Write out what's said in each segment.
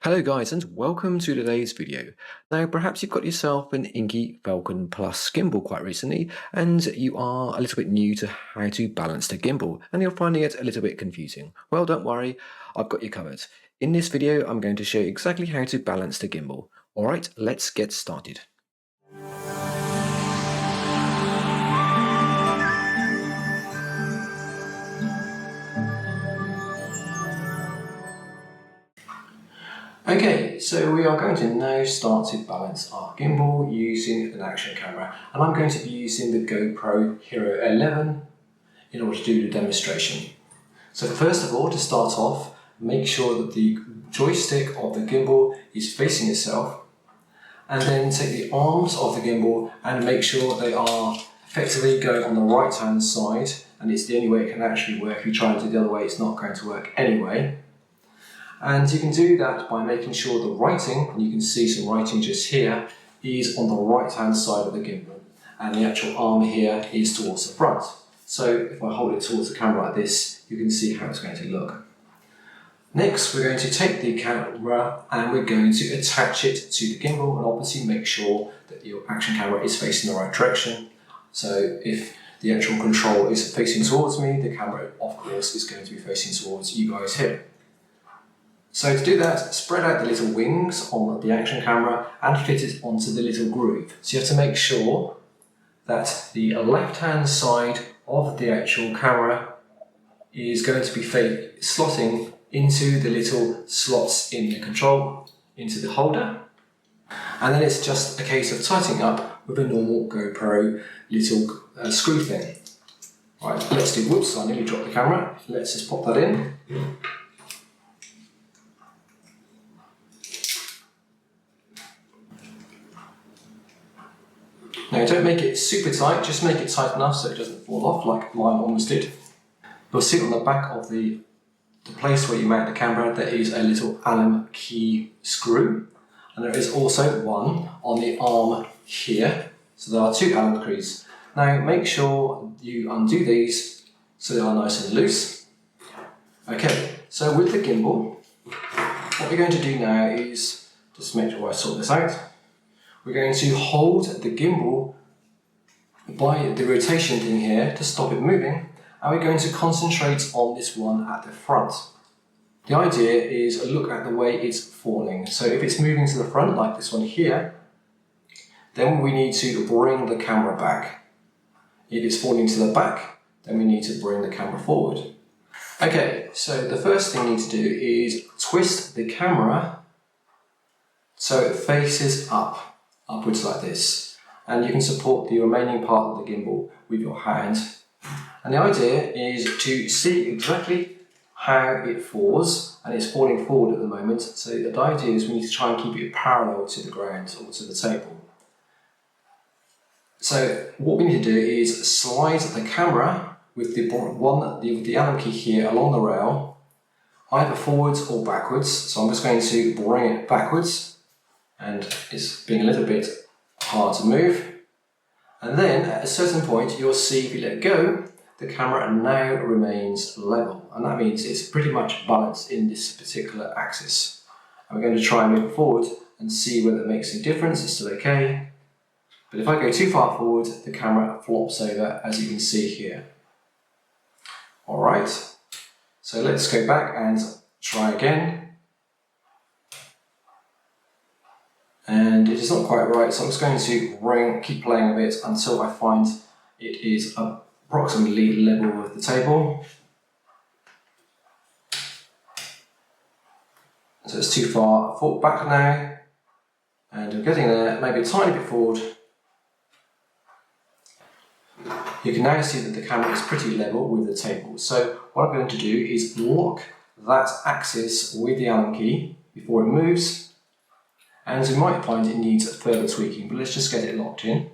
Hello guys and welcome to today's video. Now perhaps you've got yourself an Inkee Falcon Plus gimbal quite recently and you are a little bit new to how to balance the gimbal and you're finding it a little bit confusing. Well, don't worry, I've got you covered. In this video I'm going to show you exactly how to balance the gimbal. Alright, let's get started. Okay, so we are going to now start to balance our gimbal using an action camera, and I'm going to be using the GoPro Hero 11 in order to do the demonstration. So first of all, to start off, make sure that the joystick of the gimbal is facing itself, and then take the arms of the gimbal and make sure they are effectively going on the right hand side, and it's the only way it can actually work. If you try and do it the other way, it's not going to work anyway. And you can do that by making sure the writing, and you can see some writing just here, is on the right hand side of the gimbal, and the actual arm here is towards the front. So if I hold it towards the camera like this, you can see how it's going to look. Next, we're going to take the camera and we're going to attach it to the gimbal, and obviously make sure that your action camera is facing the right direction. So if the actual control is facing towards me, the camera of course is going to be facing towards you guys here. So to do that, spread out the little wings on the action camera and fit it onto the little groove. So you have to make sure that the left-hand side of the actual camera is going to be slotting into the little slots in the control, into the holder. And then it's just a case of tightening up with a normal GoPro little screw thing. Right, let's do, whoops, I nearly dropped the camera. Let's just pop that in. Now don't make it super tight, just make it tight enough so it doesn't fall off like mine almost did. You'll see on the back of the place where you mount the camera there is a little Allen key screw, and there is also one on the arm here. So there are two Allen keys. Now make sure you undo these so they are nice and loose. Okay, so with the gimbal, what we're going to do now is, just make sure I sort this out. We're going to hold the gimbal by the rotation thing here to stop it moving, and we're going to concentrate on this one at the front. The idea is look at the way it's falling. So if it's moving to the front, like this one here, then we need to bring the camera back. If it's falling to the back, then we need to bring the camera forward. Okay, so the first thing you need to do is twist the camera so it faces upwards like this, and you can support the remaining part of the gimbal with your hand. And the idea is to see exactly how it falls, and it's falling forward at the moment, so the idea is we need to try and keep it parallel to the ground or to the table. So what we need to do is slide the camera with the Allen key here along the rail, either forwards or backwards. So I'm just going to bring it backwards, and it's being a little bit hard to move. And then at a certain point you'll see, if you let go, the camera now remains level, and that means it's pretty much balanced in this particular axis. And we're going to try and move it forward and see whether it makes any difference. It's still okay, but if I go too far forward, the camera flops over, as you can see here. Alright, so let's go back and try again. And it is not quite right, so I'm just going to keep playing with it until I find it is approximately level with the table. So it's too far back now, and I'm getting there, maybe a tiny bit forward. You can now see that the camera is pretty level with the table. So what I'm going to do is lock that axis with the Allen key before it moves. And you might find it needs further tweaking, but let's just get it locked in.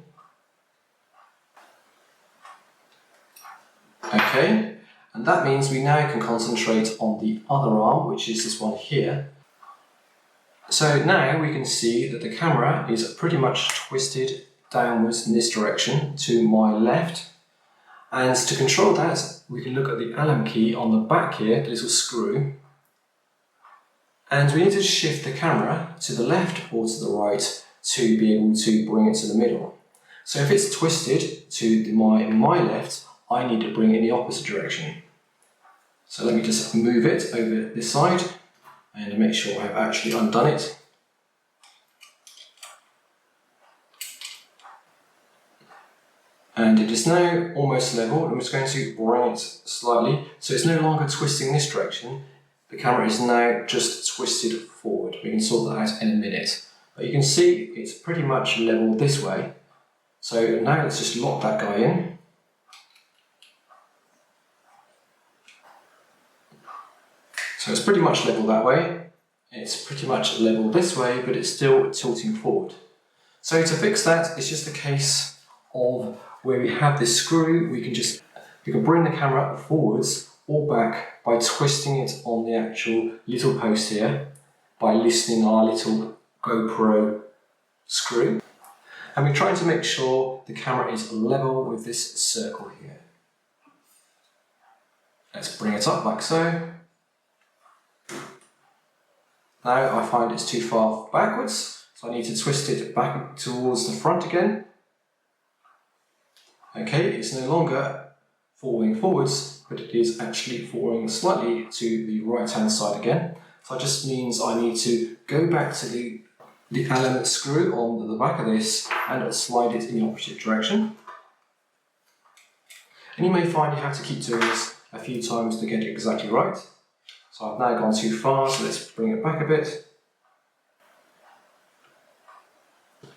Okay, and that means we now can concentrate on the other arm, which is this one here. So now we can see that the camera is pretty much twisted downwards in this direction to my left. And to control that, we can look at the Allen key on the back here, the little screw. And we need to shift the camera to the left or to the right to be able to bring it to the middle. So if it's twisted to my left, I need to bring it in the opposite direction. So let me just move it over this side and make sure I've actually undone it. And it is now almost level. I'm just going to bring it slightly so it's no longer twisting this direction. The camera is now just twisted forward. We can sort that out in a minute. But you can see it's pretty much level this way. So now let's just lock that guy in. So it's pretty much level that way. It's pretty much level this way, but it's still tilting forward. So to fix that, it's just a case of where we have this screw, we can bring the camera forwards or back by twisting it on the actual little post here, by loosening our little GoPro screw. And we're trying to make sure the camera is level with this circle here. Let's bring it up like so. Now I find it's too far backwards, so I need to twist it back towards the front again. Okay, it's no longer falling forwards, but it is actually falling slightly to the right hand side again. So that just means I need to go back to the Allen screw on the back of this and slide it in the opposite direction. And you may find you have to keep doing this a few times to get it exactly right. So I've now gone too far, so let's bring it back a bit.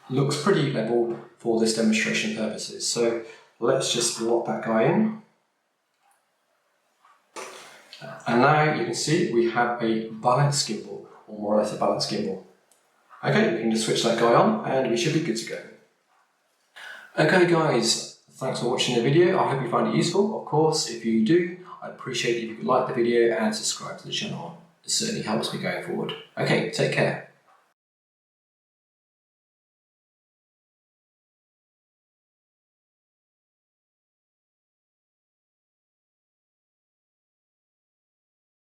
Looks pretty level for this demonstration purposes. So let's just lock that guy in. And now you can see we have a balance gimbal, or more or less a balance gimbal. Okay, we can just switch that guy on and we should be good to go. Okay guys, thanks for watching the video. I hope you find it useful. Of course, if you do, I'd appreciate it if you could like the video and subscribe to the channel. It certainly helps me going forward. Okay, take care.